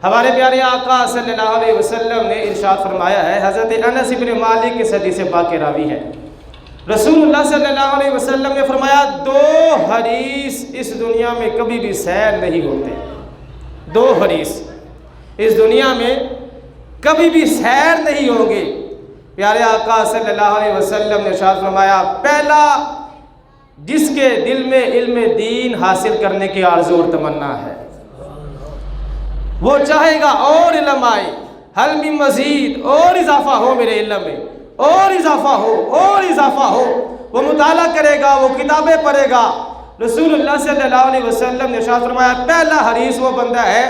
ہمارے پیارے آقا صلی اللہ علیہ وسلم نے ارشاد فرمایا ہے، حضرت انس بن مالک کے حدیث پاک کے راوی ہے، رسول اللہ صلی اللہ علیہ وسلم نے فرمایا 2 حریث اس دنیا میں کبھی بھی سیر نہیں ہوتے۔ 2 حریث اس دنیا میں کبھی بھی سیر نہیں ہوں گے۔ پیارے آقا صلی اللہ علیہ وسلم نے ارشاد فرمایا، پہلا جس کے دل میں علم دین حاصل کرنے کی آرزو اور تمنا ہے، وہ چاہے گا اور علم آئے، حل من مزید، اور اضافہ ہو میرے علم میں، اور اضافہ ہو، اور اضافہ ہو، وہ مطالعہ کرے گا، وہ کتابیں پڑھے گا۔ رسول اللہ صلی اللہ علیہ وسلم نے ارشاد فرمایا، پہلا حریث وہ بندہ ہے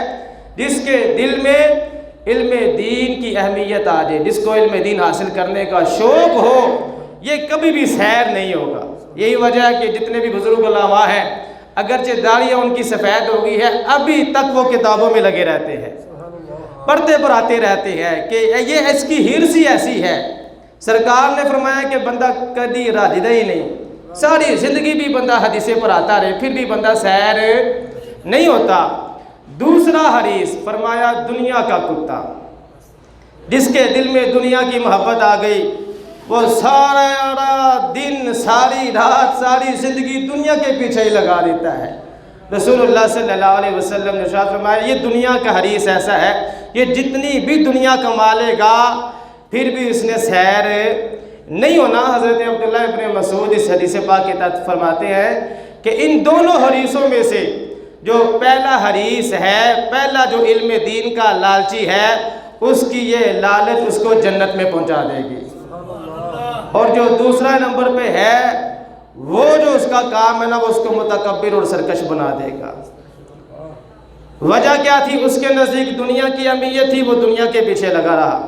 جس کے دل میں علم دین کی اہمیت آ جائے، جس کو علم دین حاصل کرنے کا شوق ہو، یہ کبھی بھی سیر نہیں ہوگا۔ یہی وجہ ہے کہ جتنے بھی بزرگ علماء ہیں، اگرچہ داڑھیاں ان کی سفید ہو گئی ہے، ابھی تک وہ کتابوں میں لگے رہتے ہیں، پڑھتے پڑھاتے رہتے ہیں کہ یہ اس کی ہرس ہی ایسی ہے۔ سرکار نے فرمایا کہ بندہ کبھی راجدہ ہی نہیں، ساری زندگی بھی بندہ حدیثیں پڑھاتا رہے، پھر بھی بندہ سیر نہیں ہوتا۔ دوسرا حریث فرمایا دنیا کا کتا، جس کے دل میں دنیا کی محبت آ گئی، وہ سارا دن، ساری رات، ساری زندگی دنیا کے پیچھے ہی لگا دیتا ہے۔ رسول اللہ صلی اللہ علیہ وسلم نے ارشاد فرمایا، یہ دنیا کا حریث ایسا ہے، یہ جتنی بھی دنیا کما لے گا پھر بھی اس نے سیر نہیں ہونا۔ حضرت عبداللہ ابن مسعود اس حدیث پاک کے تحت فرماتے ہیں کہ ان دونوں حریثوں میں سے جو پہلا حریث ہے، پہلا جو علم دین کا لالچی ہے، اس کی یہ لالچ اس کو جنت میں پہنچا دے گی، اور جو دوسرا نمبر پہ ہے وہ جو اس کا کام ہے نا، وہ اس کو متکبر اور سرکش بنا دے گا۔ وجہ کیا تھی؟ اس کے نزدیک دنیا کی اہمیت تھی، وہ دنیا کے پیچھے لگا رہا۔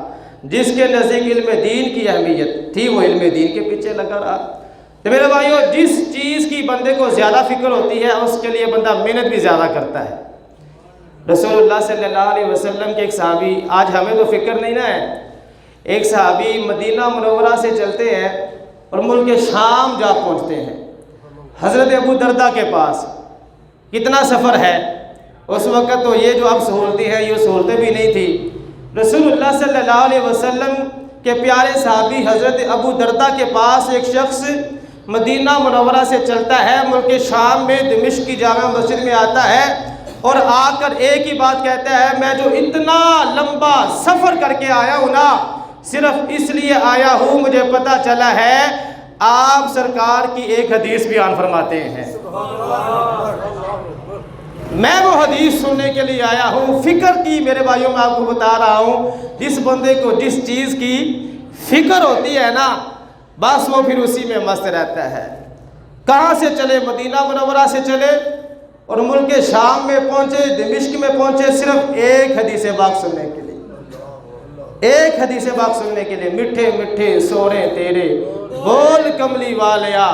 جس کے نزدیک علم دین کی اہمیت تھی، وہ علم دین کے پیچھے لگا رہا۔ تو میرے بھائیو، جس چیز کی بندے کو زیادہ فکر ہوتی ہے، اس کے لیے بندہ محنت بھی زیادہ کرتا ہے۔ رسول اللہ صلی اللہ علیہ وسلم کے ایک صحابی، آج ہمیں تو فکر نہیں نا ہے، ایک صحابی مدینہ منورہ سے چلتے ہیں اور ملک شام جا پہنچتے ہیں، حضرت ابو دردہ کے پاس۔ کتنا سفر ہے، اس وقت تو یہ جو اب سہولتیں ہیں، یہ سہولتیں بھی نہیں تھی۔ رسول اللہ صلی اللہ علیہ وسلم کے پیارے صحابی حضرت ابو دردہ کے پاس ایک شخص مدینہ منورہ سے چلتا ہے، ملک شام میں دمشق کی جامع مسجد میں آتا ہے، اور آ کر ایک ہی بات کہتا ہے، میں جو اتنا لمبا سفر کر کے آیا ہوں نا، صرف اس لیے آیا ہوں، مجھے پتہ چلا ہے آپ سرکار کی ایک حدیث بیان فرماتے ہیں، میں وہ حدیث سننے کے لیے آیا ہوں۔ فکر کی میرے بھائیوں، میں آپ کو بتا رہا ہوں، جس بندے کو جس چیز کی فکر ہوتی ہے نا، بس وہ پھر اسی میں مست رہتا ہے۔ کہاں سے چلے؟ مدینہ منورہ سے چلے اور ملک شام میں پہنچے، دمشق میں پہنچے، صرف ایک حدیث پاک سننے کے لیے، ایک حدیث پاک سننے کے لیے۔ میٹھے میٹھے سورے تیرے بول کملی والیا،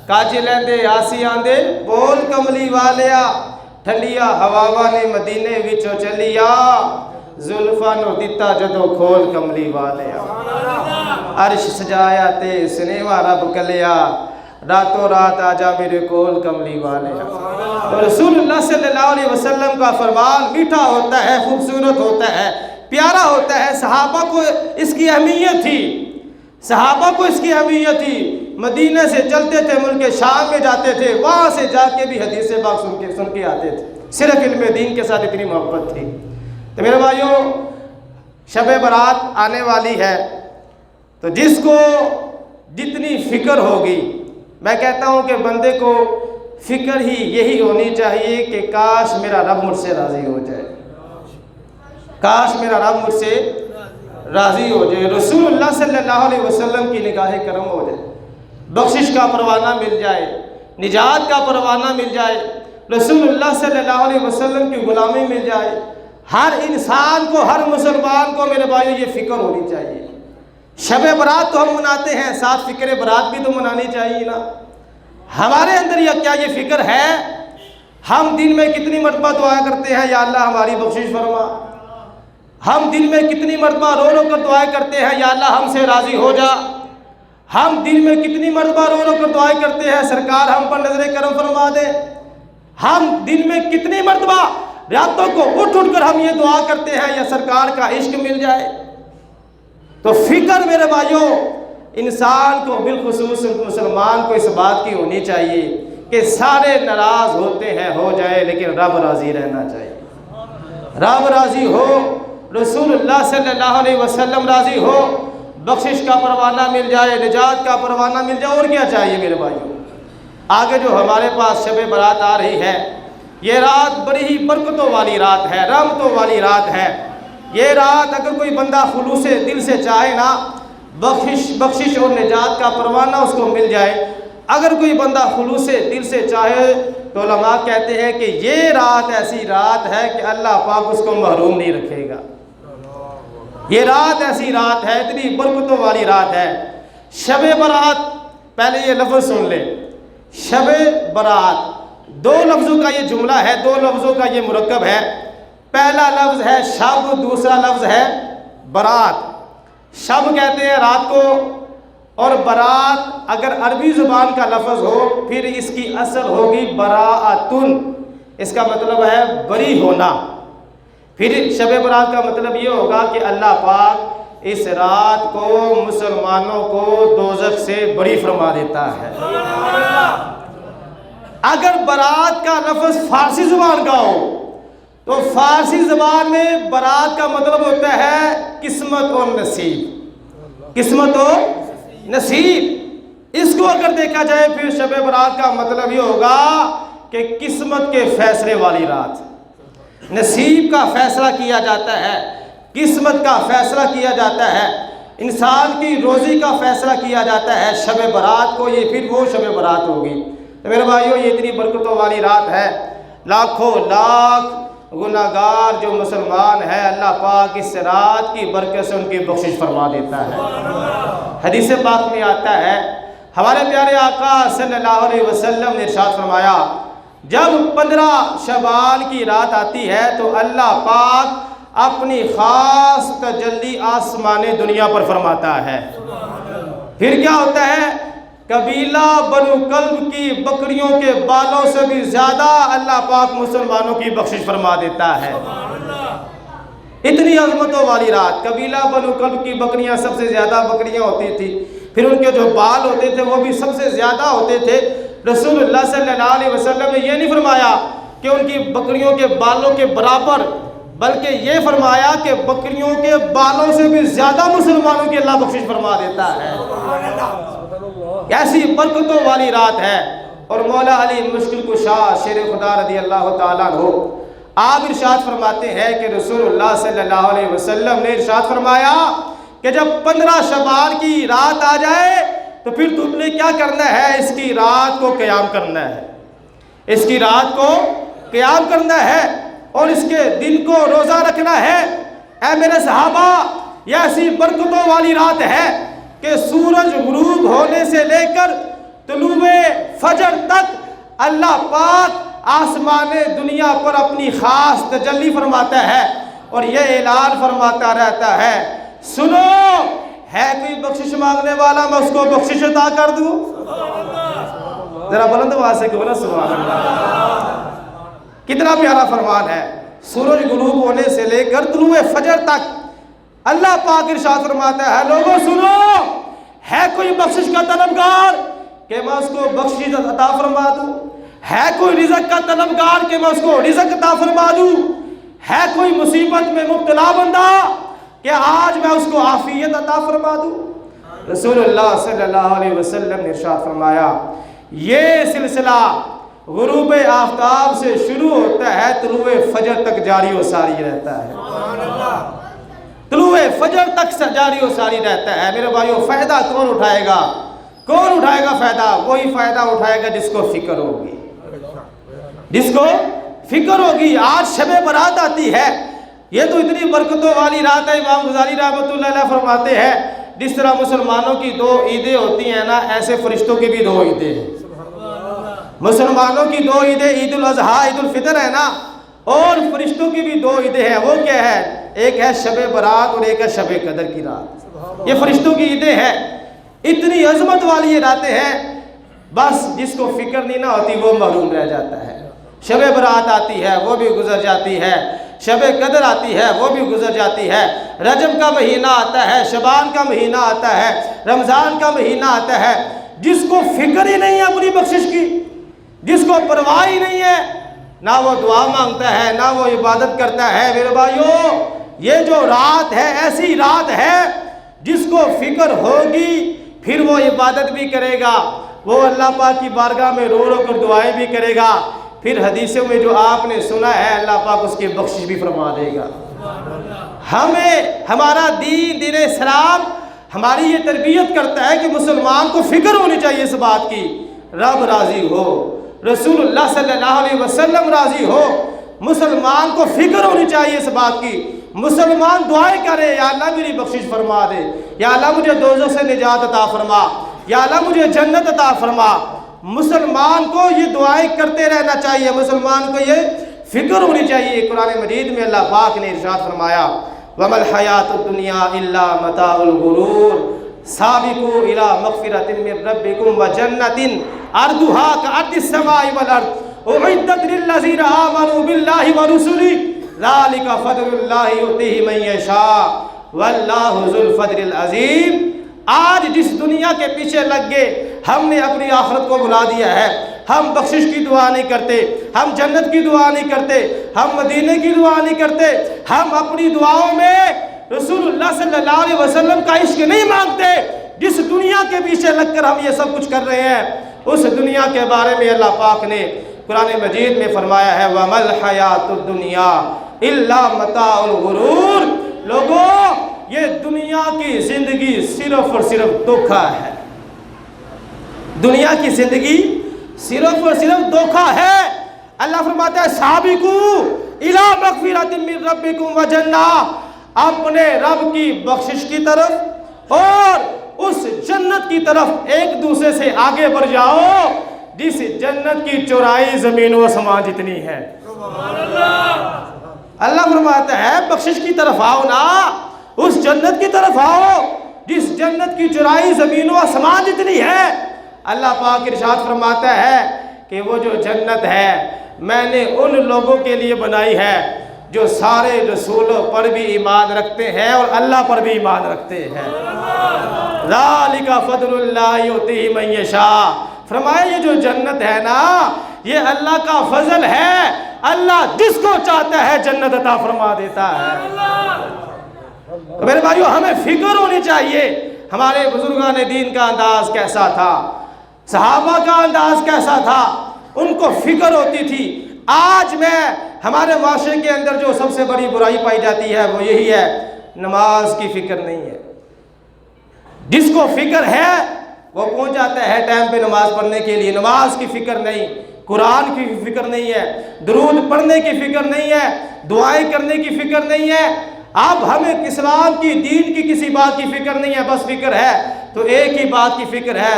کاج لیندے آسی آندے بول کملی والیا، ٹھنڈیا ہواواں نے مدینے وچوں چلیا، زلفاں نو دتا جدوں کھول کملی والیا، عرش سجایا تے سنیوا رب کلیا، راتوں رات آجا میرے کول کملی والیا۔ تو رسول اللہ صلی اللہ علیہ وسلم کا فرمان میٹھا ہوتا ہے، خوبصورت ہوتا ہے، پیارا ہوتا ہے۔ صحابہ کو اس کی اہمیت تھی، صحابہ کو اس کی اہمیت تھی۔ مدینہ سے چلتے تھے، ملک شام میں جاتے تھے، وہاں سے جا کے بھی حدیث پاک سن کے آتے تھے، صرف علم دین کے ساتھ اتنی محبت تھی۔ تو میرے بھائیوں، شب برات آنے والی ہے، تو جس کو جتنی فکر ہوگی، میں کہتا ہوں کہ بندے کو فکر ہی یہی ہونی چاہیے کہ کاش میرا رب مجھ سے راضی ہو جائے، کاش میرا رب مجھ سے راضی ہو جائے، رسول اللہ صلی اللہ علیہ وسلم کی نگاہ کرم ہو جائے، بخشش کا پروانہ مل جائے، نجات کا پروانہ مل جائے، رسول اللہ صلی اللہ علیہ وسلم کی غلامی مل جائے۔ ہر انسان کو، ہر مسلمان کو میرے بھائیو یہ فکر ہونی چاہیے۔ شب برات تو ہم مناتے ہیں، ساتھ فکر برات بھی تو منانی چاہیے نا۔ ہمارے اندر کیا یہ فکر ہے؟ ہم دن میں کتنی مرتبہ دعا کرتے ہیں، یا اللہ ہماری بخشش فرما؟ ہم دن میں کتنی مرتبہ رو رو کر دعائیں کرتے ہیں، یا اللہ ہم سے راضی ہو جا؟ ہم دن میں کتنی مرتبہ رو رو کر دعائیں کرتے ہیں، سرکار ہم پر نظر کرم فرما دے؟ ہم دن میں کتنی مرتبہ راتوں کو اٹھ کر ہم یہ دعا کرتے ہیں یا سرکار کا عشق مل جائے. تو فکر میرے بھائیوں انسان کو بالخصوص مسلمان کو اس بات کی ہونی چاہیے کہ سارے ناراض ہوتے ہیں ہو جائے لیکن رب راضی رہنا چاہیے. رب راضی ہو, رسول اللہ صلی اللہ علیہ وسلم راضی ہو, بخشش کا پروانہ مل جائے, نجات کا پروانہ مل جائے, اور کیا چاہیے میرے بھائیوں. آگے جو ہمارے پاس شب برات آ رہی ہے, یہ رات بڑی ہی برکتوں والی رات ہے, رحمتوں والی رات ہے. یہ رات اگر کوئی بندہ خلوص دل سے چاہے نا, بخشش اور نجات کا پروانہ اس کو مل جائے. اگر کوئی بندہ خلوص دل سے چاہے تو علماء کہتے ہیں کہ یہ رات ایسی رات ہے کہ اللہ پاک اس کو محروم نہیں رکھے گا. یہ رات ایسی رات ہے, اتنی برکتوں والی رات ہے. شب برات, پہلے یہ لفظ سن لیں, شب برات دو لفظوں کا یہ جملہ ہے, دو لفظوں کا یہ مرکب ہے. پہلا لفظ ہے شب, دوسرا لفظ ہے برات. شب کہتے ہیں رات کو, اور برات اگر عربی زبان کا لفظ ہو پھر اس کی اصل ہوگی براءتن, اس کا مطلب ہے بری ہونا. پھر شب برات کا مطلب یہ ہوگا کہ اللہ پاک اس رات کو مسلمانوں کو دوزخ سے بری فرما دیتا ہے. اگر برات کا لفظ فارسی زبان کا ہو تو فارسی زبان میں برات کا مطلب ہوتا ہے قسمت اور نصیب, قسمت و نصیب. اس کو اگر دیکھا جائے پھر شب برات کا مطلب یہ ہوگا کہ قسمت کے فیصلے والی رات, نصیب کا فیصلہ کیا جاتا ہے, قسمت کا فیصلہ کیا جاتا ہے, انسان کی روزی کا فیصلہ کیا جاتا ہے شب برات کو. یہ پھر وہ شب برات ہوگی. تو میرے بھائیوں یہ اتنی برکتوں والی رات ہے. لاکھوں لاکھ گناہگار جو مسلمان ہے اللہ پاک اس رات کی برکت سے ان کی بخشش فرما دیتا ہے. حدیث پاک میں آتا ہے, ہمارے پیارے آقا صلی اللہ علیہ وسلم نے ارشاد فرمایا, جب 15 شعبان کی رات آتی ہے تو اللہ پاک اپنی خاص تجلی آسمان دنیا پر فرماتا ہے. پھر کیا ہوتا ہے, قبیلہ بنو کلب کی بکریوں کے بالوں سے بھی زیادہ اللہ پاک مسلمانوں کی بخشش فرما دیتا ہے. اتنی عظمتوں والی رات. قبیلہ بنو کلب کی بکریاں سب سے زیادہ بکریاں ہوتی تھی, پھر ان کے جو بال ہوتے تھے وہ بھی سب سے زیادہ ہوتے تھے. رسول اللہ صلی اللہ علیہ وسلم نے یہ نہیں فرمایا کہ ان کی بکریوں کے بالوں کے برابر, بلکہ یہ فرمایا کہ بکریوں کے بالوں سے بھی زیادہ مسلمانوں کی اللہ بخشش فرما دیتا ہے. ایسی برکتوں والی رات ہے. اور مولا علی مشکل کشا شیر خدا رضی اللہ تعالیٰ عنہ آپ ارشاد فرماتے ہیں کہ رسول اللہ صلی اللہ علیہ وسلم نے ارشاد فرمایا کہ جب 15 شعبان کی رات آ جائے تو پھر تم نے کیا کرنا ہے, اس کی رات کو قیام کرنا ہے, اس کی رات کو قیام کرنا ہے اور اس کے دن کو روزہ رکھنا ہے. اے میرے صحابہ, یہ ایسی برکتوں والی رات ہے کہ سورج غروب ہونے سے لے کر طلوع فجر تک اللہ پاک آسمان دنیا پر اپنی خاص تجلی فرماتا ہے اور یہ اعلان فرماتا رہتا ہے, سنو ہے کوئی بخشش مانگنے والا میں اس کو بخشش عطا کر دوں. ذرا بلند آواز سے کہو نا سبحان اللہ. کتنا پیارا فرمان ہے. سورج غروب ہونے سے لے کر طلوع فجر تک اللہ پاک ارشاد فرماتا ہے, لوگوں سنو, ہے کوئی بخشش کا طلبگار کہ میں اس کو بخشش عطا فرما دوں, ہے کوئی رزق کا طلبگار کہ میں اس کو رزق عطا فرما دوں, ہے کوئی مصیبت میں مبتلا بندہ کہ آج میں اس کو عافیت عطا فرما دوں. رسول اللہ صلی اللہ علیہ وسلم نے ارشاد فرمایا, یہ سلسلہ غروب آفتاب سے شروع ہوتا ہے, طلوع فجر تک جاری و ساری رہتا ہے. طلوع فجر تک جاری و ساری رہتا ہے. میرے بھائیو, فائدہ کون اٹھائے گا, کون اٹھائے گا فائدہ؟ وہی فائدہ اٹھائے گا جس کو فکر ہوگی, جس کو فکر ہوگی. آج شب برات آتی ہے, یہ تو اتنی برکتوں والی رات ہے. امام غزالی رحمۃ اللہ علیہ فرماتے ہیں جس طرح مسلمانوں کی 2 عیدیں ہوتی ہیں نا, ایسے فرشتوں کی بھی 2 عیدیں ہیں. مسلمانوں کی 2 عیدیں, عید الاضحیٰ عید الفطر ہے نا, اور فرشتوں کی بھی 2 عیدیں ہیں. وہ کیا ہے, ایک ہے شب برات اور ایک ہے شب قدر کی رات. یہ فرشتوں کی عیدیں ہیں. اتنی عظمت والی یہ راتیں ہیں, بس جس کو فکر نہیں نہ ہوتی وہ محروم رہ جاتا ہے. شب برات آتی ہے وہ بھی گزر جاتی ہے، شب قدر آتی ہے وہ بھی گزر جاتی ہے، رجب کا مہینہ آتا ہے، شعبان کا مہینہ آتا ہے، رمضان کا مہینہ آتا ہے، جس کو فکر ہی نہیں ہے اپنی بخشش کی، جس کو پرواہ ہی نہیں ہے، نہ وہ دعا مانگتا ہے نہ وہ عبادت کرتا ہے۔ میرے بھائیو، یہ جو رات ہے ایسی رات ہے جس کو فکر ہوگی پھر وہ عبادت بھی کرے گا، وہ اللہ پاک کی بارگاہ میں رو رو کر دعائیں بھی کرے گا، پھر حدیثوں میں جو آپ نے سنا ہے اللہ پاک اس کی بخشش بھی فرما دے گا۔ ہمارا دین اسلام ہماری یہ تربیت کرتا ہے کہ مسلمان کو فکر ہونی چاہیے اس بات کی، رب راضی ہو، رسول اللہ صلی اللہ علیہ وسلم راضی ہو، مسلمان کو فکر ہونی چاہیے اس بات کی، مسلمان دعائیں کرے، یا اللہ میری بخشش فرما دے، یا اللہ مجھے دوزخ سے نجات عطا فرما، یا اللہ مجھے جنت عطا فرما۔ مسلمان کو یہ دعائیں کرتے رہنا چاہیے، مسلمان کو یہ فکر ہونی چاہیے۔ قرآن مجید میں اللہ پاک نے ارشاد فرمایا وَمَا الْحَيَاةُ الدُّنْيَا إِلَّا مَتَاعُ الْغُرُورِ سَابِقُوا إِلَىٰ مَغْفِرَةٍ مِّن رَّبِّكُمْ وَجَنَّةٍ عَرْضُهَا كَعَرْضِ السَّمَاءِ وَالْأَرْضِ أُعِدَّتْ لِلَّذِينَ آمَنُوا بِاللَّهِ وَرُسُلِهِ ذَلِكَ فَضْلُ اللَّهِ يُؤْتِيهِ مَن يَشَاءُ وَاللَّهُ ذُو الْفَضْلِ الْعَظِيمِ۔ آج جس دنیا کے پیچھے لگ گئے ہم نے اپنی آخرت کو بھلا دیا ہے، ہم بخشش کی دعا نہیں کرتے، ہم جنت کی دعا نہیں کرتے، ہم مدینے کی دعا نہیں کرتے، ہم اپنی دعاؤں میں رسول اللہ صلی اللہ علیہ وسلم کا عشق نہیں مانگتے۔ جس دنیا کے پیچھے لگ کر ہم یہ سب کچھ کر رہے ہیں اس دنیا کے بارے میں اللہ پاک نے قرآن مجید میں فرمایا ہے وَمَا الْحَيَاةُ الدُّنْيَا إِلَّا مَتَاعُ الْغُرُورِ۔ لوگوں، یہ دنیا کی زندگی صرف اور صرف دھوکہ ہے، دنیا کی زندگی صرف اور صرف دھوکہ ہے۔ اللہ فرماتا ہے سابقوا الی مغفرۃ من ربکم وجنہ، اپنے رب کی بخشش کی طرف اور اس جنت کی طرف ایک دوسرے سے آگے بڑھ جاؤ جس جنت کی چورائی زمین و آسمان جتنی ہے۔ اللہ فرماتا ہے بخشش کی طرف آؤ نا، اس جنت کی طرف آؤ جس جنت کی چورائی زمین و آسمان جتنی ہے۔ اللہ پاک ارشاد فرماتا ہے کہ وہ جو جنت ہے میں نے ان لوگوں کے لیے بنائی ہے جو سارے رسولوں پر بھی ایمان رکھتے ہیں اور اللہ پر بھی ایمان رکھتے ہیں۔ ذالک فضل اللہ یؤتیہ من یشاء، فرمایا یہ جو جنت ہے نا یہ اللہ کا فضل ہے، اللہ جس کو چاہتا ہے جنت عطا فرما دیتا ہے۔ تو میرے بھائیو، ہمیں فکر ہونی چاہیے ہمارے بزرگان دین کا انداز کیسا تھا، صحابہ کا انداز کیسا تھا، ان کو فکر ہوتی تھی۔ آج میں ہمارے معاشرے کے اندر جو سب سے بڑی برائی پائی جاتی ہے وہ یہی ہے، نماز کی فکر نہیں ہے۔ جس کو فکر ہے وہ پہنچ جاتا ہے ٹائم پہ نماز پڑھنے کے لیے، نماز کی فکر نہیں، قرآن کی فکر نہیں ہے، درود پڑھنے کی فکر نہیں ہے، دعائیں کرنے کی فکر نہیں ہے۔ اب ہمیں اسلام کی دین کی کسی بات کی فکر نہیں ہے، بس فکر ہے تو ایک ہی بات کی فکر ہے،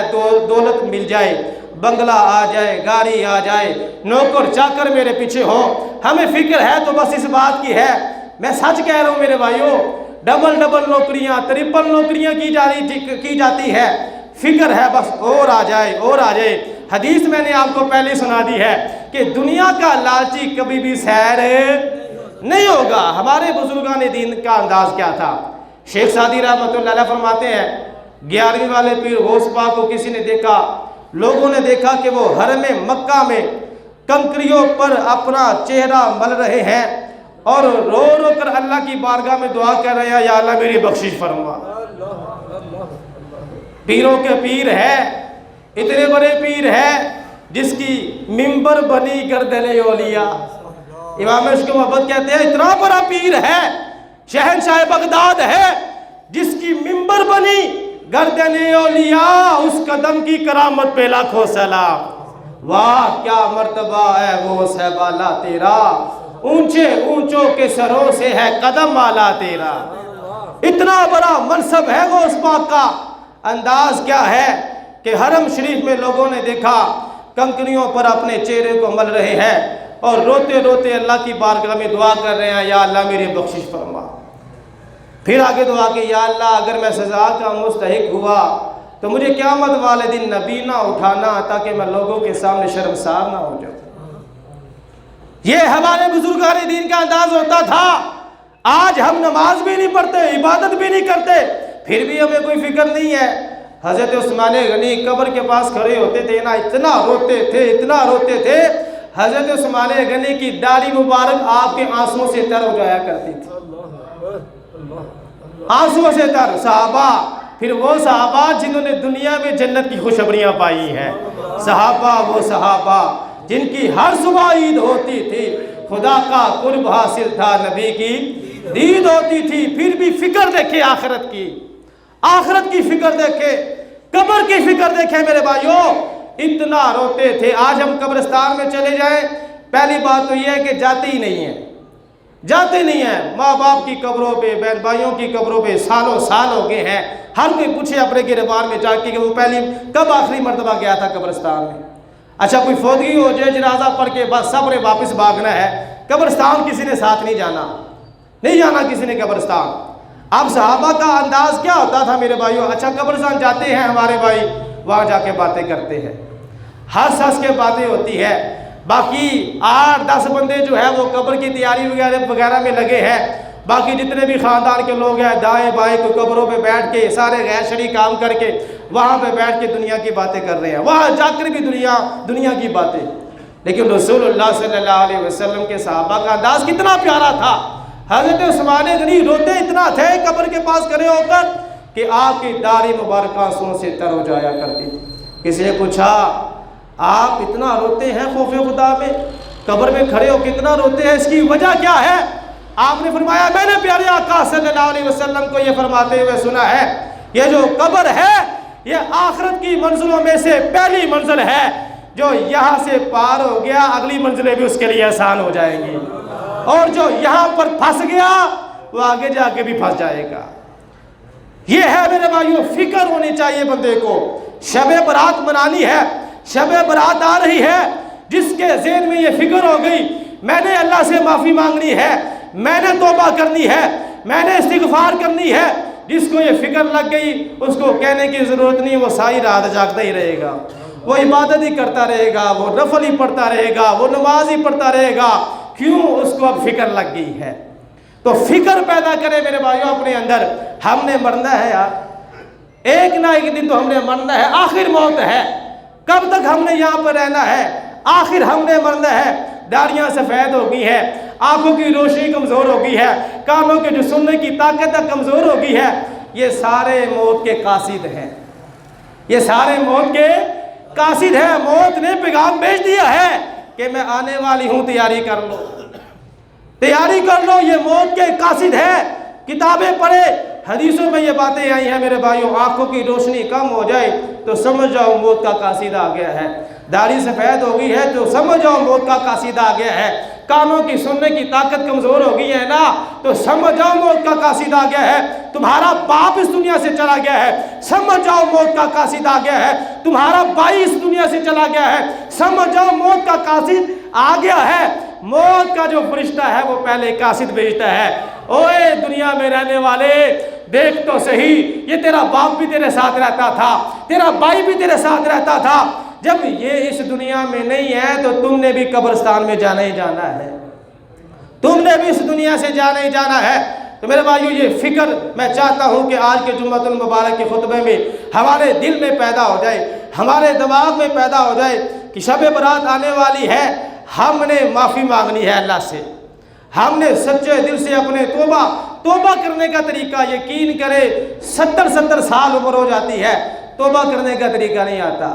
دولت مل جائے، بنگلہ آ جائے، گاڑی آ جائے، نوکر چاکر میرے پیچھے ہو، ہمیں فکر ہے تو بس اس بات کی ہے۔ میں سچ کہہ رہا ہوں میرے بھائیوں، ڈبل نوکریاں، ٹرپل نوکریاں کی جاتی ہے، فکر ہے بس اور آ جائے اور آ جائے۔ حدیث میں نے آپ کو پہلے سنا دی ہے کہ دنیا کا لالچی کبھی بھی سیر نہیں ہوگا۔ ہمارے بزرگان دین کا انداز کیا تھا؟ شیخ سعدی رحمۃ اللہ علیہ فرماتے ہیں 11ویں والے پیر غوث پاک کو کسی نے دیکھا، لوگوں نے دیکھا کہ وہ حرم مکہ میں کنکریوں پر اپنا چہرہ مل رہے ہیں اور رو رو کر اللہ کی بارگاہ میں دعا کر رہے ہیں یا اللہ میری بخشش فرما۔ پیروں کے پیر ہے، اتنے بڑے پیر ہے جس کی منبر بنی گردن اولیاء۔ امام عشق محبت کہتے ہیں اتنا بڑا پیر ہے، شہنشاہ بغداد ہے جس کی منبر بنی گردن اولیاء، اس قدم کی کرامت پہ لاکھوں سلام۔ واہ کیا مرتبہ ہے وہ ہے بالا تیرا، اونچے اونچوں کے سروں سے ہے قدم آلا تیرا۔ اتنا بڑا منصب ہے وہ اس پاک کا۔ انداز کیا ہے کہ حرم شریف میں لوگوں نے دیکھا کنکریوں پر اپنے چہرے کو مل رہے ہیں اور روتے روتے اللہ کی بارگاہ میں دعا کر رہے ہیں یا اللہ میری بخشش فرما۔ پھر آگے دعا کہ یا اللہ اگر میں سزا کا مستحق ہوا تو مجھے قیامت والے دن نبی نہ اٹھانا تاکہ میں لوگوں کے سامنے شرمسار نہ ہو جاؤں۔ یہ ہمارے بزرگان دین کا انداز ہوتا تھا۔ آج ہم نماز بھی نہیں پڑھتے، عبادت بھی نہیں کرتے، پھر بھی ہمیں کوئی فکر نہیں ہے۔ حضرت عثمان غنی قبر کے پاس کھڑے ہوتے تھے نا، اتنا روتے تھے، اتنا روتے تھے، حضرت عثمان غنی کی داڑھی مبارک آپ کے آنسوؤں سے تر ہو جایا کرتی تھی، آنسوؤں سے تر۔ صحابہ، پھر وہ صحابہ جنہوں نے دنیا میں جنت کی خوشخبریاں پائی ہیں، صحابہ وہ صحابہ جن کی ہر صبح عید ہوتی تھی، خدا کا قرب حاصل تھا، نبی کی دید ہوتی تھی، پھر بھی فکر دیکھے آخرت کی، آخرت کی فکر دیکھے، قبر کی فکر دیکھے میرے بھائیوں، اتنا روتے تھے۔ آج ہم قبرستان میں چلے جائیں، پہلی بات تو یہ ہے کہ جاتے ہی نہیں ہیں، جاتے نہیں ہیں۔ ماں باپ کی قبروں پہ، بہن بھائیوں کی قبروں پہ سالوں سال ہو گئے ہیں، ہر کوئی پوچھے اپنے گریبان میں جا کے کہ وہ پہلی کب آخری مرتبہ گیا تھا قبرستان میں۔ اچھا کوئی فوتگی ہو جائے، جنازہ پڑھ کے بس سب نے واپس بھاگنا ہے، قبرستان کسی نے ساتھ نہیں جانا، نہیں جانا کسی نے قبرستان۔ اب صحابہ کا انداز کیا ہوتا تھا میرے بھائیوں؟ اچھا قبرستان جاتے ہیں ہمارے بھائی، وہاں جا کے باتیں کرتے ہیں، ہنس ہنس کے باتیں ہوتی ہے، باقی 8-10 بندے جو ہے وہ قبر کی تیاری وغیرہ میں لگے ہیں، باقی جتنے بھی خاندان کے لوگ ہیں دائیں بائیں کوئی قبروں پہ بیٹھ کے سارے غیر شرعی کام کر کے وہاں پہ بیٹھ کے دنیا کی باتیں کر رہے ہیں، وہاں جا کر بھی دنیا کی باتیں۔ لیکن رسول اللہ صلی اللہ علیہ وسلم کے صحابہ کا انداز کتنا پیارا تھا۔ حضرت عثمان غنی روتے اتنا تھے قبر کے پاس کھڑے ہو کر کہ آپ کی داڑھی مبارکہ آنسوؤں سے تر ہو جایا کرتی تھی۔ کسی نے پوچھا آپ اتنا روتے ہیں خوف خدا میں، قبر میں کھڑے ہو کتنا روتے ہیں، اس کی وجہ کیا ہے؟ آپ نے فرمایا میں نے پیارے آقا صلی اللہ علیہ وسلم کو یہ فرماتے ہوئے سنا ہے، یہ جو قبر ہے یہ آخرت کی منزلوں میں سے پہلی منزل ہے، جو یہاں سے پار ہو گیا اگلی منزلیں بھی اس کے لیے آسان ہو جائیں گی، اور جو یہاں پر پھنس گیا وہ آگے جا کے بھی پھنس جائے گا۔ یہ ہے میرے بھائیوں، فکر ہونی چاہیے بندے کو۔ شب برات منانی ہے، شب برات آ رہی ہے، جس کے ذہن میں یہ فکر ہو گئی میں نے اللہ سے معافی مانگنی ہے، میں نے توبہ کرنی ہے، میں نے استغفار کرنی ہے، جس کو یہ فکر لگ گئی اس کو کہنے کی ضرورت نہیں، وہ ساری رات جاگتا ہی رہے گا، وہ عبادت ہی کرتا رہے گا، وہ نفل ہی پڑھتا رہے گا، وہ نماز ہی پڑھتا رہے گا۔ کیوں؟ اس کو اب فکر لگ گئی ہے۔ تو فکر پیدا کرے میرے بھائیوں اپنے اندر، ہم نے مرنا ہے یار، ایک نہ ایک دن تو ہم نے مرنا ہے، آخر موت ہے، کب تک ہم نے یہاں پر رہنا ہے، آخر ہم نے مرنا ہے۔ داڑیاں سفید ہو گئی ہے، آنکھوں کی روشنی کمزور ہو گئی ہے، کانوں کے جو سننے کی طاقت کمزور ہو گئی ہے، یہ سارے موت کے قاصد ہیں، یہ سارے موت کے قاصد ہیں۔ موت نے پیغام بھیج دیا ہے کہ میں آنے والی ہوں، تیاری کر لو، تیاری کر لو، یہ موت کے قاصد ہے۔ کتابیں پڑھے، حدیثوں میں یہ باتیں آئی ہیں میرے بھائیوں، آنکھوں کی روشنی کم ہو جائے تو سمجھ جاؤ موت کا قاصد آ گیا ہے، داڑھی سفید ہو گئی ہے تو سمجھ جاؤ موت کا قاصد آ گیا ہے، کانوں کی سننے کی طاقت کمزور ہو گئی ہے نا تو سمجھ جاؤ موت کا قاصد آ گیا ہے، تمہارا باپ اس دنیا سے چلا گیا ہے، سمجھ جاؤ موت کا قاصد آ گیا ہے، تمہارا بھائی اس دنیا سے چلا گیا ہے، سمجھ جاؤ موت کا قاصد آ گیا ہے۔ موت کا جو فرشتہ ہے وہ پہلے قاصد بھیجتا ہے، اوے دنیا میں رہنے والے دیکھ تو صحیح، یہ تیرا باپ بھی تیرے ساتھ رہتا تھا، تیرا بھائی بھی تیرے ساتھ رہتا تھا، جب یہ اس دنیا میں نہیں ہے تو تم نے بھی قبرستان میں جانا ہی جانا ہے، تم نے بھی اس دنیا سے جانا ہی جانا ہے۔ تو میرے بھائیو یہ فکر میں چاہتا ہوں کہ آج کے جمعۃ المبارک کے خطبے میں ہمارے دل میں پیدا ہو جائے، ہمارے دماغ میں پیدا ہو جائے کہ شب برات آنے والی ہے، ہم نے معافی مانگنی ہے اللہ سے، ہم نے سچے دل سے اپنے توبہ کرنے کا طریقہ، یقین کرے 70 سال عمر ہو جاتی ہے، توبہ کرنے کا طریقہ نہیں آتا،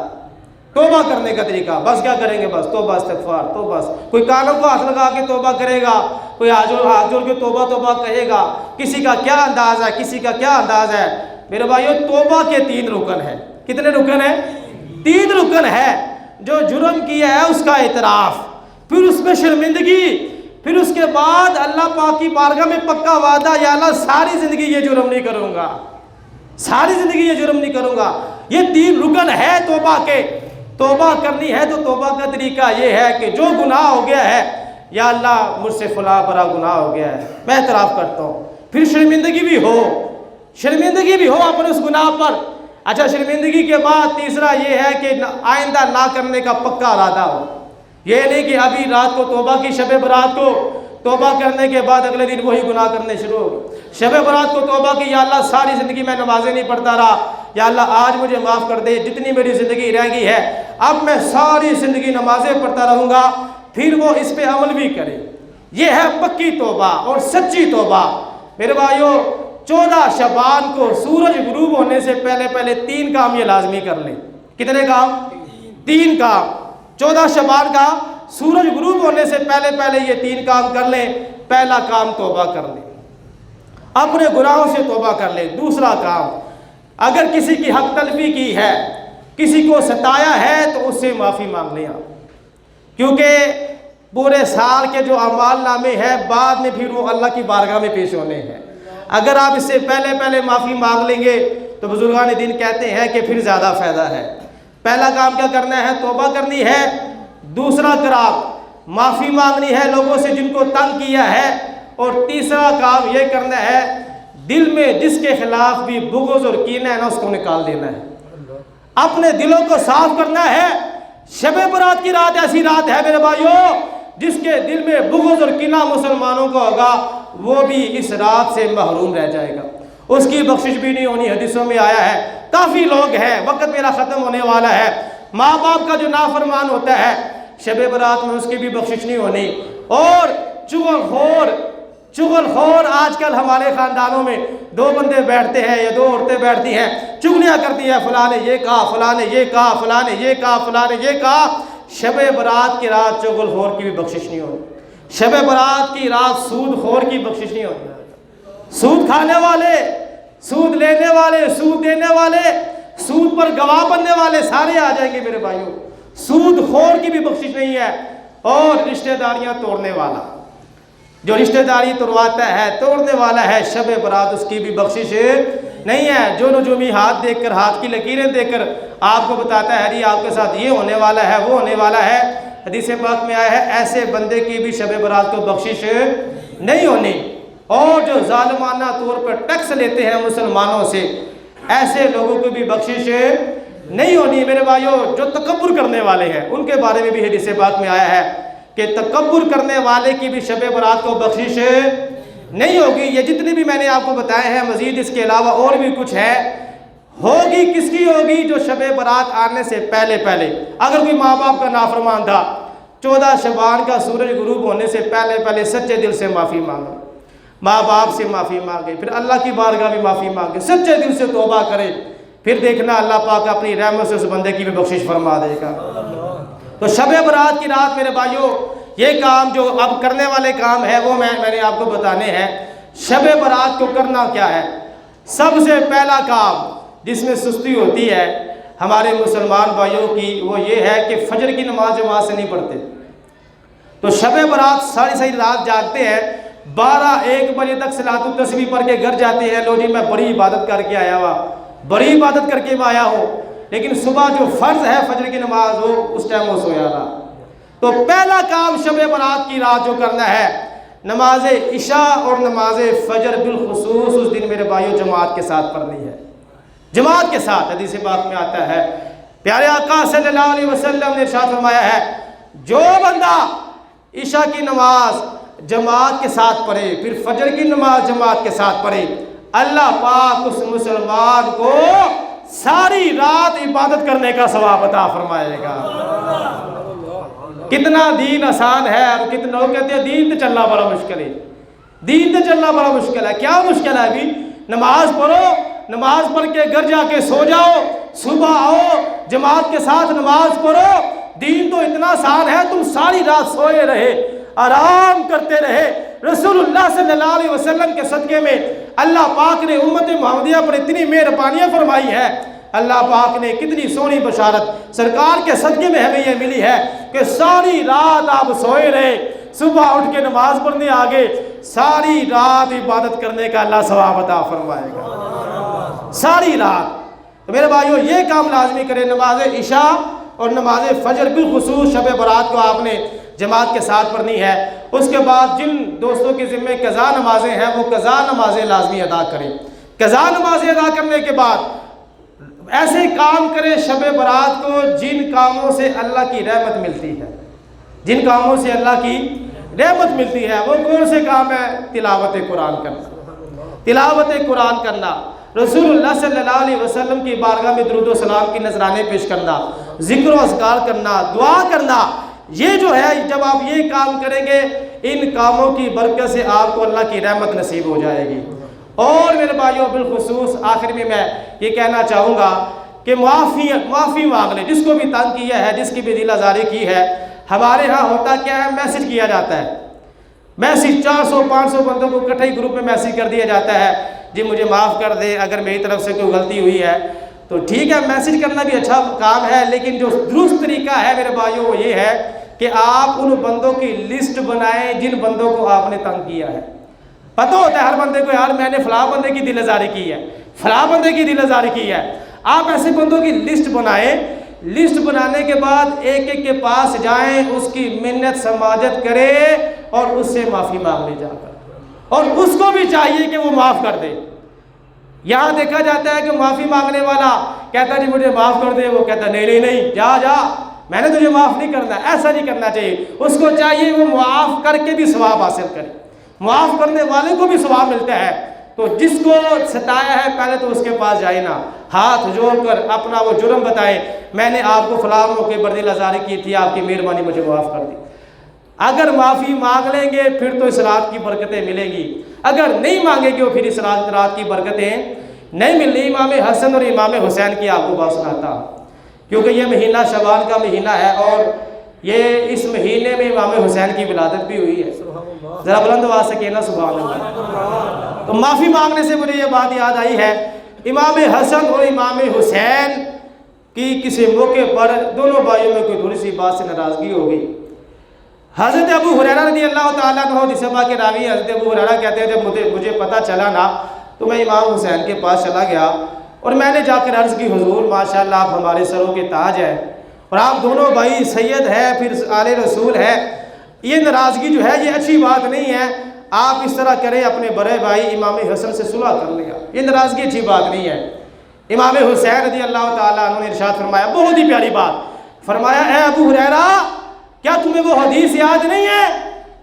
توبہ کرنے کا طریقہ بس کیا کریں گے، بس توبہ استغفار، توبہ، کوئی کانوں کو ہاتھ لگا کے توبہ کرے گا، کوئی ہاتھ جوڑ کے توبہ کہے گا، کسی کا کیا انداز ہے، کسی کا کیا انداز ہے۔ میرے بھائیو توبہ کے 3 رکن ہیں، کتنے رکن ہیں؟ 3 رکن ہے۔ جو جرم کیا ہے اس کا اعتراف، پھر اس میں شرمندگی، پھر اس کے بعد اللہ پاک کی بارگاہ میں پکا وعدہ، یا اللہ ساری زندگی یہ جرم نہیں کروں گا، ساری زندگی یہ جرم نہیں کروں گا۔ یہ 3 رکن ہے توبہ کے۔ توبہ کرنی ہے تو توبہ کا طریقہ یہ ہے کہ جو گناہ ہو گیا ہے، یا اللہ مجھ سے فلاں بڑا گناہ ہو گیا ہے، میں اعتراف کرتا ہوں، پھر شرمندگی بھی ہو، شرمندگی بھی ہو اپنے اس گناہ پر۔ اچھا شرمندگی کے بعد تیسرا یہ ہے کہ آئندہ نہ کرنے کا پکا ارادہ ہو، یہ نہیں کہ ابھی رات کو توبہ کی شب برات کو، توبہ کرنے کے بعد اگلے دن وہی گناہ کرنے شروع ہو گئے۔ شب برات کو توبہ کی، یا اللہ ساری زندگی میں نمازیں نہیں پڑھتا رہا، یا اللہ آج مجھے معاف کر دے، جتنی میری زندگی رہ گئی ہے اب میں ساری زندگی نمازیں پڑھتا رہوں گا، پھر وہ اس پہ عمل بھی کرے۔ یہ ہے پکی توبہ اور سچی توبہ۔ میرے بھائیو 14 شعبان کو سورج غروب ہونے سے پہلے پہلے 3 کام یہ لازمی کر لیں۔ کتنے کام؟ 3 کام۔ 14 شعبان کا سورج غروب ہونے سے پہلے پہلے یہ 3 کام کر لیں۔ پہلا کام توبہ کر لیں، اپنے گناہوں سے توبہ کر لیں۔ دوسرا کام، اگر کسی کی حق تلفی کی ہے، کسی کو ستایا ہے تو اس سے معافی مانگ لیں آپ، کیونکہ پورے سال کے جو اعمال نامے ہیں بعد میں پھر وہ اللہ کی بارگاہ میں پیش ہونے ہیں۔ اگر آپ اس سے پہلے پہلے معافی مانگ لیں گے تو بزرگان دین کہتے ہیں کہ پھر زیادہ فائدہ ہے۔ پہلا کام کیا کرنا ہے؟ توبہ کرنی ہے۔ دوسرا کام معافی مانگنی ہے لوگوں سے جن کو تنگ کیا ہے، اور تیسرا کام یہ کرنا ہے دل میں جس کے خلاف بھی بغض اور کینہ ہے نا اس کو نکال دینا ہے، اپنے دلوں کو صاف کرنا ہے۔ شب برات کی رات ایسی رات ہے میرے بھائیو، جس کے دل میں بغض اور کینہ مسلمانوں کو ہوگا وہ بھی اس رات سے محروم رہ جائے گا، اس کی بخشش بھی نہیں ہونی۔ حدیثوں میں آیا ہے، کافی لوگ ہیں، وقت میرا ختم ہونے والا ہے، ماں باپ کا جو نافرمان ہوتا ہے شب برات میں اس کی بھی بخشش نہیں ہونی۔ اور چغل خور آج کل ہمارے خاندانوں میں 2 بندے بیٹھتے ہیں یا 2 عورتیں بیٹھتی ہیں، چگلیاں کرتی ہیں، فلاں نے یہ کہا، فلاں نے یہ کہا، فلاں نے یہ کہا، فلاں نے یہ کہا۔ شب برات کی رات چغل خور کی بھی بخشش نہیں ہوگی۔ شب برات کی رات سود خور کی بخشش نہیں ہوگی۔ سود کھانے والے، سود لینے والے، سود دینے والے، سود پر گواہ بننے والے سارے آ جائیں گے میرے بھائیوں۔ سود خور کی بھی بخشش نہیں ہے۔ اور رشتہ داریاں توڑنے والا، جو رشتہ داری توڑواتا ہے، توڑنے والا ہے، شب برات اس کی بھی بخشش نہیں ہے۔ جو نجومی ہاتھ دیکھ کر، ہاتھ کی لکیریں دیکھ کر آپ کو بتاتا ہے جی آپ کے ساتھ یہ ہونے والا ہے، وہ ہونے والا ہے، حدیث پاک میں آیا ہے ایسے بندے کی بھی شب برات کو بخشش نہیں ہونی۔ اور جو ظالمانہ طور پر ٹیکس لیتے ہیں مسلمانوں سے، ایسے لوگوں کو بھی بخشش نہیں ہونی میرے بھائیو۔ جو تکبر کرنے والے ہیں ان کے بارے میں بھی حدیث پاک میں آیا ہے کہ تکبر کرنے والے کی بھی شب برات کو بخشش نہیں ہوگی۔ یہ جتنی بھی میں نے آپ کو بتائے ہیں، مزید اس کے علاوہ اور بھی کچھ ہے۔ ہوگی کس کی ہوگی؟ جو شب برات آنے سے پہلے پہلے، اگر کوئی ماں باپ کا نافرمان تھا، 14 شعبان کا سورج غروب ہونے سے پہلے پہلے سچے دل سے معافی مانگے، ماں باپ سے معافی مانگے، پھر اللہ کی بارگاہ بھی معافی مانگے، سچے دل سے توبہ کرے، پھر دیکھنا اللہ پاک اپنی رحمت سے اس بندے کی بھی بخشش فرما دے گا۔ تو شب برات کی رات میرے بھائیو یہ کام جو اب کرنے والے کام ہے وہ میں نے آپ کو بتانے ہیں۔ شب برات کو کرنا کیا ہے؟ سب سے پہلا کام جس میں سستی ہوتی ہے ہمارے مسلمان بھائیوں کی وہ یہ ہے کہ فجر کی نماز جماعت سے نہیں پڑھتے۔ تو شب برات ساری رات جاگتے ہیں، 12-1 بجے تک صلاۃ التسبیح پڑھ کے گھر جاتے ہیں، لو جی میں بڑی عبادت کر کے آیا ہوا، بڑی عبادت کر کے میں آیا ہوں، لیکن صبح جو فرض ہے فجر کی نماز وہ اس ٹائم وہ سویا رہا۔ تو پہلا کام شب برات کی رات جو کرنا ہے، نماز عشاء اور نماز فجر بالخصوص اس دن میرے بھائیوں جماعت کے ساتھ پڑھنی ہے، جماعت کے ساتھ۔ حدیث پاک میں آتا ہے، پیارے آقا صلی اللہ علیہ وسلم نے ارشاد فرمایا ہے، جو بندہ عشاء کی نماز جماعت کے ساتھ پڑھے، پھر فجر کی نماز جماعت کے ساتھ پڑھے، اللہ پاک اس مسلمان کو ساری رات عبادت کرنے کا ثواب عطا فرمائے گا۔ کتنا دین آسان ہے، اور کتنے لوگ کہتے ہیں دین تو چلنا بڑا مشکل ہے، دین تو چلنا بڑا مشکل ہے۔ کیا مشکل ہے؟ ابھی نماز پڑھو، نماز پڑھ کے گھر جا کے سو جاؤ، صبح آؤ جماعت کے ساتھ نماز پڑھو۔ دین تو اتنا آسان ہے، تم ساری رات سوئے رہے، آرام کرتے رہے۔ رسول اللہ صلی اللہ علیہ وسلم کے صدقے میں اللہ پاک نے امت محمدیہ پر اتنی مہربانیاں فرمائی ہے، اللہ پاک نے کتنی سونی بشارت سرکار کے صدقے میں ہمیں یہ ملی ہے کہ ساری رات آپ سوئے رہے، صبح اٹھ کے نماز پڑھنے آگے، ساری رات عبادت کرنے کا اللہ ثواب عطا فرمائے گا، ساری رات۔ تو میرے بھائیو یہ کام لازمی کرے، نماز عشاء اور نماز فجر بالخصوص شب برات کو آپ نے جماعت کے ساتھ پڑھنی ہے۔ اس کے بعد جن دوستوں کے ذمہ قضا نمازیں ہیں وہ قضا نمازیں لازمی ادا کریں۔ قضا نمازیں ادا کرنے کے بعد ایسے کام کریں شب برات کو جن کاموں سے اللہ کی رحمت ملتی ہے، جن کاموں سے اللہ کی رحمت ملتی ہے وہ کون سے کام ہے؟ تلاوت قرآن کرنا، تلاوت قرآن کرنا، رسول اللہ صلی اللہ علیہ وسلم کی بارگاہ میں درود و سلام کی نذرانے پیش کرنا، ذکر و اذکار کرنا، دعا کرنا۔ یہ جو ہے جب آپ یہ کام کریں گے ان کاموں کی برکت سے آپ کو اللہ کی رحمت نصیب ہو جائے گی۔ اور میرے بھائیوں بالخصوص آخر میں یہ کہنا چاہوں گا کہ معافی مانگ لیں، جس کو بھی تنگ کیا ہے، جس کی بھی دل آزاری کی ہے۔ ہمارے ہاں ہوتا کیا ہے، میسج کیا جاتا ہے، میسج 400-500 بندوں کو اکٹھے گروپ میں میسج کر دیا جاتا ہے، جی مجھے معاف کر دے اگر میری طرف سے کوئی غلطی ہوئی ہے۔ تو ٹھیک ہے، میسج کرنا بھی اچھا کام ہے، لیکن جو درست طریقہ ہے میرے بھائیوں وہ یہ ہے کہ آپ ان بندوں کی لسٹ بنائیں جن بندوں کو آپ نے تنگ کیا ہے۔ پتہ ہوتا ہے ہر بندے کو، یار میں نے فلاں بندے کی دل آزاری کی ہے، فلاں بندے کی دل آزاری کی ہے۔ آپ ایسے بندوں کی لسٹ بنائیں، لسٹ بنانے کے بعد ایک ایک کے پاس جائیں، اس کی منت سماجت کریں اور اس سے معافی مانگ لے جا کر، اور اس کو بھی چاہیے کہ وہ معاف کر دے۔ یہاں دیکھا جاتا ہے کہ معافی مانگنے والا کہتا ہے جی مجھے معاف کر دے، وہ کہتا ہے نہیں جا میں نے تجھے معاف نہیں کرنا۔ ایسا نہیں کرنا چاہیے، اس کو چاہیے وہ معاف کر کے بھی ثواب حاصل کرے، معاف کرنے والے کو بھی ثواب ملتا ہے۔ تو جس کو ستایا ہے پہلے تو اس کے پاس جائے نا، ہاتھ جوڑ کر اپنا وہ جرم بتائے، میں نے آپ کو فلاں موقع پر دل آزاری کی تھی، آپ کی مہربانی مجھے معاف کر دی۔ اگر معافی مانگ لیں گے پھر تو اس رات کی برکتیں ملیں گی، اگر نہیں مانگے گے پھر اس رات کی برکتیں نہیں ملنی۔ امام حسن اور امام حسین کی آپ کو بات سناتا ہوں، کیونکہ یہ مہینہ شعبان کا مہینہ ہے اور یہ اس مہینے میں امام حسین کی ولادت بھی ہوئی ہے۔ ذرا بلند آواز سے کہنا سبحان اللہ۔ تو معافی مانگنے سے مجھے یہ بات یاد آئی ہے، امام حسن اور امام حسین کی کسی موقع پر دونوں بھائیوں میں کوئی تھوڑی سی بات سے ناراضگی ہو گئی۔ حضرت ابو ہریرہ رضی اللہ تعالیٰ عنہ حدیث پاک کے راوی حضرت ابو ہریرہ کہتے ہیں جب مجھے پتہ چلا نا تو میں امام حسین کے پاس چلا گیا اور میں نے جا کر عرض کی حضور ماشاءاللہ آپ ہمارے سروں کے تاج ہیں اور آپ دونوں بھائی سید ہیں پھر آل رسول ہے، یہ ناراضگی جو ہے یہ اچھی بات نہیں ہے، آپ اس طرح کریں اپنے بڑے بھائی امام حسن سے صلح کر لیا، یہ ناراضگی اچھی بات نہیں ہے۔ امام حسین رضی اللہ تعالیٰ عنہ نے ارشاد فرمایا، بہت ہی پیاری بات فرمایا، اے ابو ہریرہ کیا تمہیں وہ حدیث یاد نہیں ہے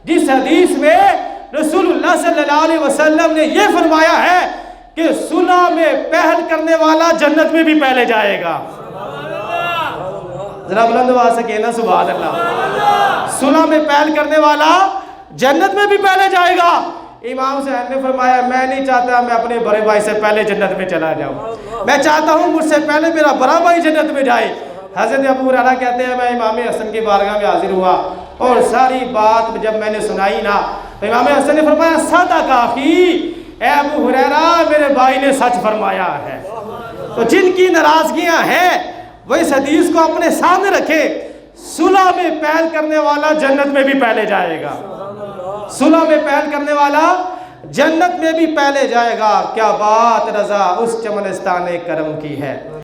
جس حدیث میں رسول اللہ صلی اللہ علیہ وسلم نے یہ فرمایا ہے کہ صلح میں پہل کرنے والا جنت میں بھی پہلے جائے گا؟ ذرا بلند آواز سے کہنا سبحان اللہ۔ صلح میں پہل کرنے والا جنت میں بھی پہلے جائے گا۔ امام حسین نے فرمایا میں نہیں چاہتا میں اپنے بڑے بھائی سے پہلے جنت میں چلا جاؤں، میں چاہتا ہوں مجھ سے پہلے میرا بڑا بھائی جنت میں جائے۔ حضرت ابو ہریرہ کہتے ہیں میں امام حسن کی بارگاہ میں حاضر ہوا اور ساری بات جب میں نے سنائی نا تو امام حسن نے فرمایا صدق اخی، اے ابو ہریرہ میرے بھائی نے سچ فرمایا ہے۔ تو جن کی ناراضگیاں ہیں وہ اس حدیث کو اپنے سامنے رکھے، صلح میں پہل کرنے والا جنت میں بھی پہلے جائے گا، صلح میں پہل کرنے والا جنت میں بھی پہلے جائے گا۔ کیا بات رضا اس چمنستان کرم کی ہے۔